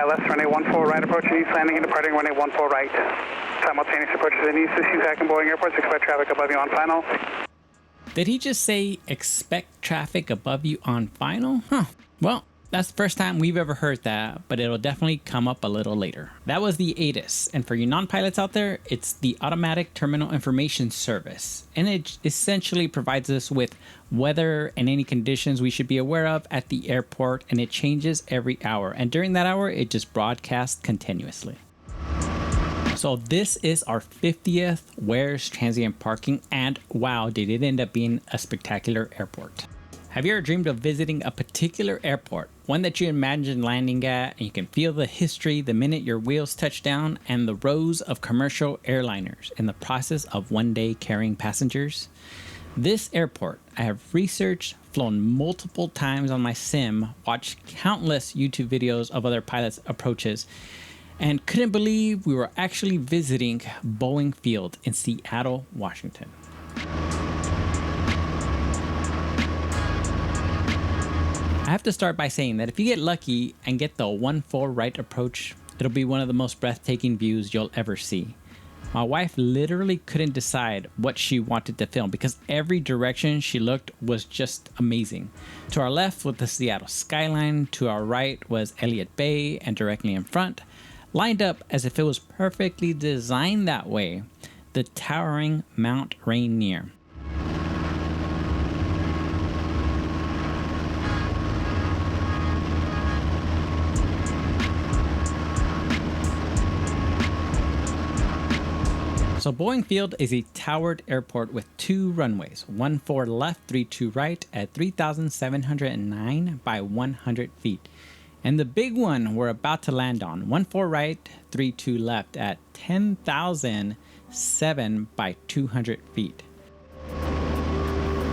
ILS runway 14 right approaching east landing and departing runway 14 right. Simultaneous approaches in east to Seahawk and Boeing airports. Expect traffic above you on final. Did he just say expect traffic above you on final? Huh. Well, that's the first time we've ever heard that, but it'll definitely come up a little later. That was the ATIS, and for you non-pilots out there, it's the Automatic Terminal Information Service, and it essentially provides us with weather and any conditions we should be aware of at the airport, and it changes every hour, and during that hour, it just broadcasts continuously. So this is our 50th Where's Transient Parking, and wow, did it end up being a spectacular airport. Have you ever dreamed of visiting a particular airport, one that you imagine landing at, and you can feel the history the minute your wheels touch down, and the rows of commercial airliners in the process of one day carrying passengers? This airport, I have researched, flown multiple times on my sim, watched countless YouTube videos of other pilots' approaches, and couldn't believe we were actually visiting Boeing Field in Seattle, Washington. I have to start by saying that if you get lucky and get the 14 right approach, it'll be one of the most breathtaking views you'll ever see. My wife literally couldn't decide what she wanted to film because every direction she looked was just amazing. To our left was the Seattle skyline, to our right was Elliott Bay, and directly in front, lined up as if it was perfectly designed that way, the towering Mount Rainier. So Boeing Field is a towered airport with two runways, 14 left, 32 right at 3,709 by 100 feet. And the big one we're about to land on, 14 right, 32 left at 10,007 by 200 feet.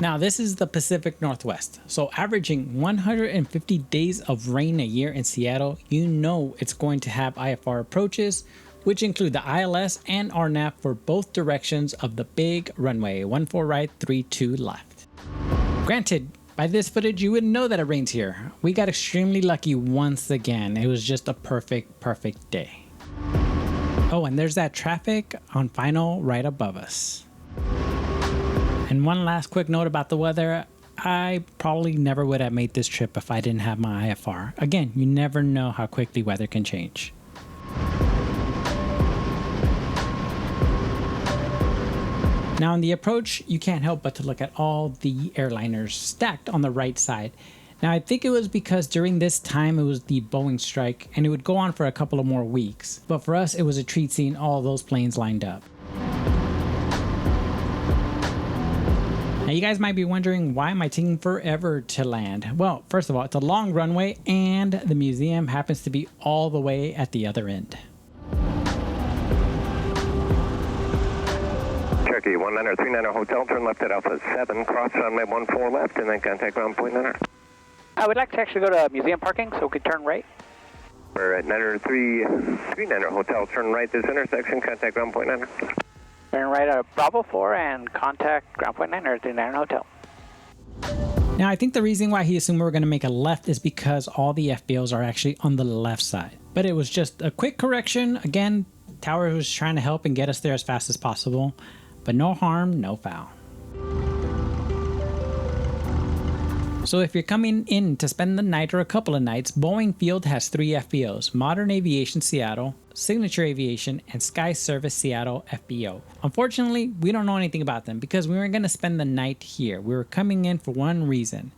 Now this is the Pacific Northwest, so averaging 150 days of rain a year in Seattle, you know it's going to have IFR approaches, which include the ILS and RNAV for both directions of the big runway, 14 right, 32 left. Granted, by this footage, you wouldn't know that it rains here. We got extremely lucky once again. It was just a perfect day. Oh, and there's that traffic on final right above us. And one last quick note about the weather. I probably never would have made this trip if I didn't have my IFR. Again, you never know how quickly weather can change. Now on the approach, you can't help but to look at all the airliners stacked on the right side. Now I think it was because during this time it was the Boeing strike and it would go on for a couple of more weeks. But for us, it was a treat seeing all those planes lined up. Now you guys might be wondering, why am I taking forever to land? Well, first of all, it's a long runway and the museum happens to be all the way at the other end. Cherokee 1939 Hotel, turn left at Alpha 7, cross runway 14 left, and then contact ground point 9. I would like to actually go to museum parking so we could turn right. We're at 90339 Hotel, turn right this intersection, contact ground point 9. Turn right at Bravo 4 and contact ground point 939 Hotel. Now I think the reason why he assumed we were going to make a left is because all the FBOs are actually on the left side. But it was just a quick correction. Again, Tower was trying to help and get us there as fast as possible. But no harm, no foul. So if you're coming in to spend the night or a couple of nights, Boeing Field has 3 FBOs, Modern Aviation Seattle, Signature Aviation, and Sky Service Seattle FBO. Unfortunately, we don't know anything about them because we weren't going to spend the night here. We were coming in for one reason.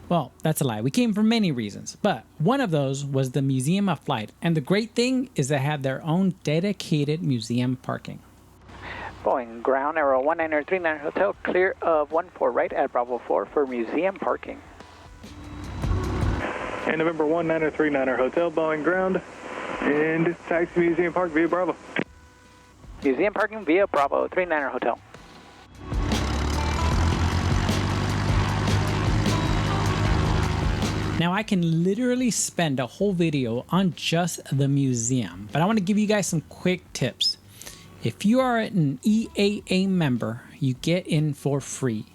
Well, that's a lie. We came for many reasons, but one of those was the Museum of Flight. And the great thing is they have their own dedicated museum parking. Boeing ground arrow 1939 Hotel, clear of 14 right at Bravo 4 for museum parking. And November 1939 Hotel, Boeing ground, and taxi museum park via Bravo. Museum parking via Bravo 39 Hotel. Now I can literally spend a whole video on just the museum, but I want to give you guys some quick tips. If you are an EAA member, you get in for free.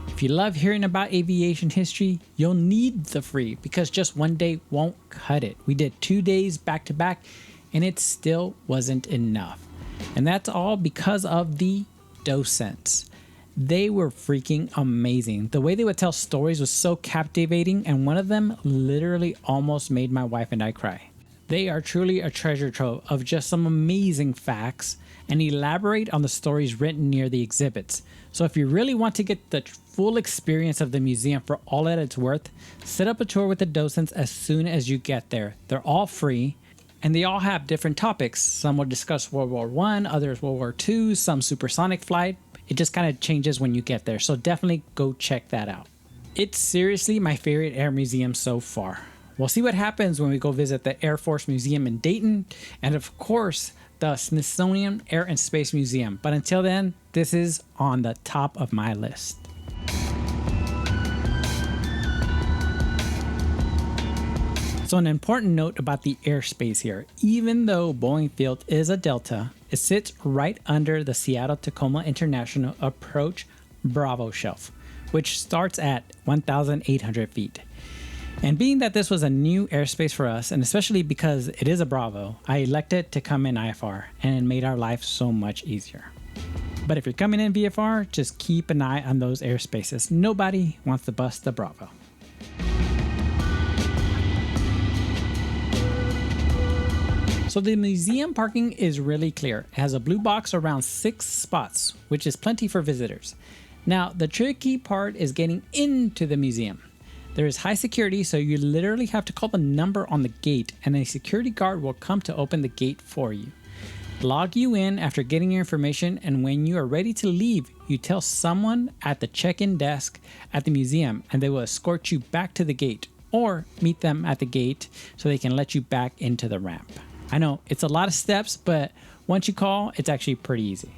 If you love hearing about aviation history, you'll need the free because just one day won't cut it. We did 2 days back to back and it still wasn't enough. And that's all because of the docents. They were freaking amazing. The way they would tell stories was so captivating, and one of them literally almost made my wife and I cry. They are truly a treasure trove of just some amazing facts and elaborate on the stories written near the exhibits. So if you really want to get the full experience of the museum for all that it's worth, set up a tour with the docents as soon as you get there. They're all free, and they all have different topics. Some will discuss World War I, others World War II, some supersonic flight. It just kind of changes when you get there, so definitely go check that out. It's seriously my favorite air museum so far. We'll see what happens when we go visit the Air Force Museum in Dayton, and of course, the Smithsonian Air and Space Museum. But until then, this is on the top of my list. So an important note about the airspace here, even though Boeing Field is a delta, it sits right under the Seattle-Tacoma International Approach Bravo Shelf, which starts at 1,800 feet. And being that this was a new airspace for us, and especially because it is a Bravo, I elected to come in IFR, and it made our life so much easier. But if you're coming in VFR, just keep an eye on those airspaces. Nobody wants to bust the Bravo. So the museum parking is really clear. It has a blue box around 6 spots, which is plenty for visitors. Now, the tricky part is getting into the museum. There is high security, so you literally have to call the number on the gate, and a security guard will come to open the gate for you. Log you in after getting your information, and when you are ready to leave, you tell someone at the check-in desk at the museum, and they will escort you back to the gate, or meet them at the gate so they can let you back into the ramp. I know it's a lot of steps, but once you call, it's actually pretty easy.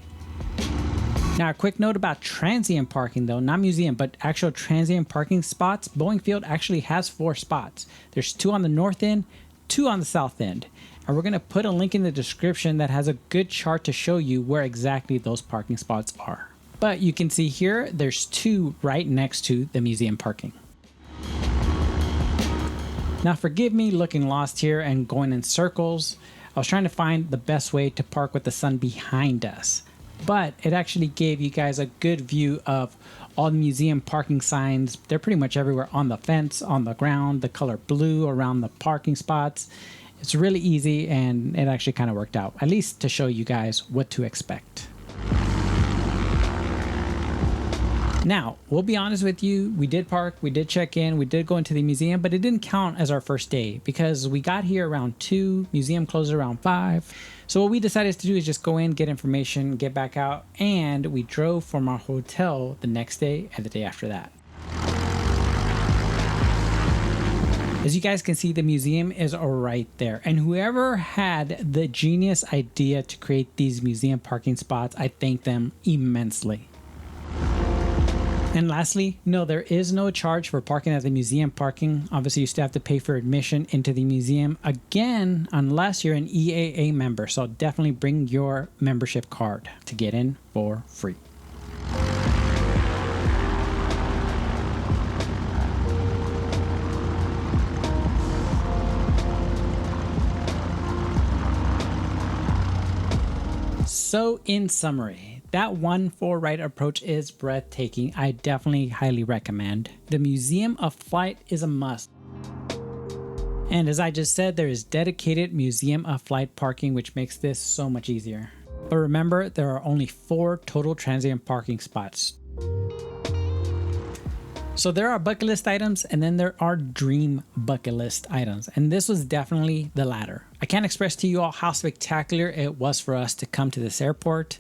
Now, a quick note about transient parking though, not museum, but actual transient parking spots. Boeing Field actually has 4 spots. There's 2 on the north end, 2 on the south end. And we're gonna put a link in the description that has a good chart to show you where exactly those parking spots are. But you can see here, there's 2 right next to the museum parking. Now forgive me looking lost here and going in circles. I was trying to find the best way to park with the sun behind us. But it actually gave you guys a good view of all the museum parking signs. They're pretty much everywhere on the fence, on the ground, the color blue around the parking spots. It's really easy and it actually kind of worked out, at least to show you guys what to expect. Now, we'll be honest with you, we did park, we did check in, we did go into the museum, but it didn't count as our first day because we got here around 2, museum closed around 5. So what we decided to do is just go in, get information, get back out, and we drove from our hotel the next day and the day after that. As you guys can see, the museum is right there. And whoever had the genius idea to create these museum parking spots, I thank them immensely. And lastly, no, there is no charge for parking at the museum parking. Obviously, you still have to pay for admission into the museum again, unless you're an EAA member. So definitely bring your membership card to get in for free. So in summary, that 1-4 right approach is breathtaking. I definitely highly recommend. The Museum of Flight is a must. And as I just said, there is dedicated Museum of Flight parking, which makes this so much easier. But remember, there are only 4 total transient parking spots. So there are bucket list items and then there are dream bucket list items. And this was definitely the latter. I can't express to you all how spectacular it was for us to come to this airport,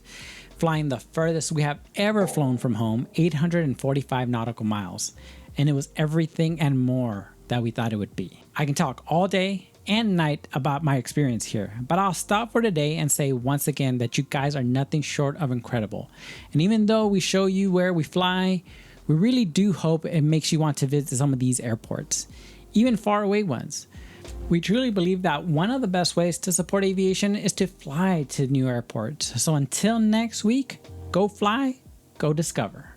flying the furthest we have ever flown from home, 845 nautical miles. And it was everything and more that we thought it would be. I can talk all day and night about my experience here, but I'll stop for today and say once again that you guys are nothing short of incredible. And even though we show you where we fly, we really do hope it makes you want to visit some of these airports, even far away ones. We truly believe that one of the best ways to support aviation is to fly to new airports. So until next week, go fly, go discover.